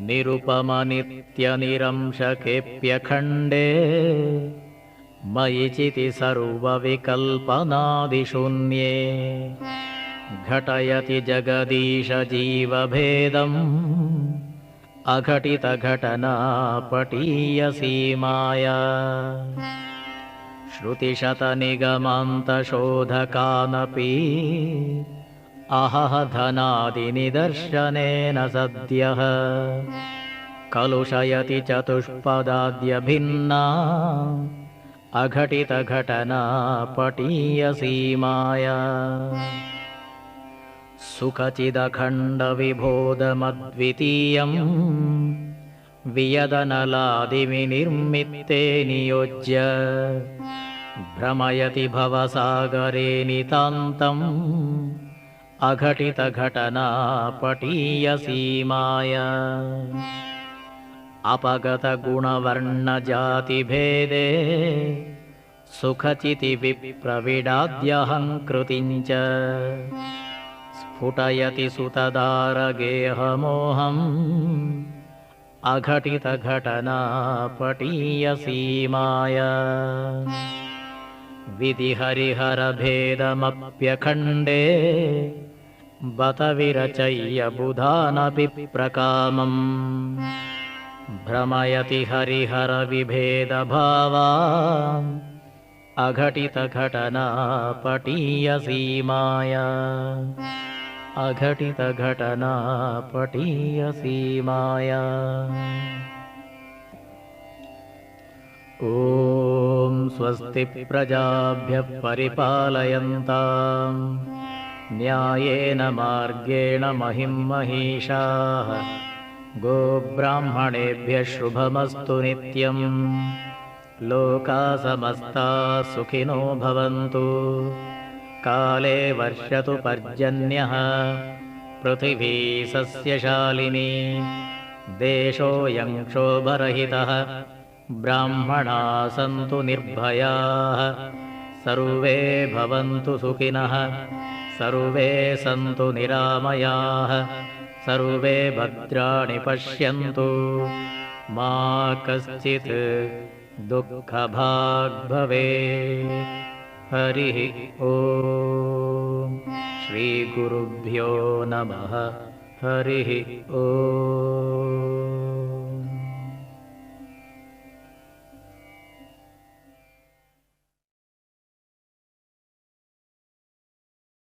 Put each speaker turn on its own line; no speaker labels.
निरुपमनित्यनिरंशकेऽप्यखण्डे मयि चिति सर्वविकल्पनादिशून्ये घटयति जगदीश जीवभेदम् अघटितघटनापटीयसीमाया श्रुतिशतनिगमान्तशोधकानपि अहह धनादिनिदर्शनेन सद्यः कलुषयति चतुष्पदाद्यभिन्ना अघटितघटनापटीयसीमाया सुखचिदखण्डविबोधमद्वितीयम् वियदनलादिविनिर्मित्ते नियोज्य भ्रमयति भवसागरे नितान्तम् अघटितघटनापटीयसीमाया अपगतगुणवर्णजातिभेदे सुखचितिविप्रविडाद्यहङ्कृतिञ्च स्फुटयति सुतदारगेहमोहम् अघटितघटनापटीयसीमाया विधिहरिहरभेदमप्यखण्डे बत विरचय्य बुधानपि प्रकामम् भ्रमयति हरिहरविभेदभावान् अघटितघटनापटीयसीमाया अघटितघटनापटीयसीमाया ॐ स्वस्ति प्रजाभ्यः परिपालयन्ताम् न्यायेन मार्गेण महिं महिषाः गोब्राह्मणेभ्यः शुभमस्तु नित्यम् लोकाः समस्ताः सुखिनो भवन्तु काले वर्षतु पर्जन्यः पृथिवी सस्यशालिनी देशोऽयं क्षोभरहितः ब्राह्मणाः सन्तु निर्भयाः सर्वे भवन्तु सुखिनः सर्वे सन्तु निरामयाः सर्वे भद्राणि पश्यन्तु मा कश्चित् दुःखभाग् भवेत्। हरिः ॐ श्रीगुरुभ्यो नमः। हरिः ॐ।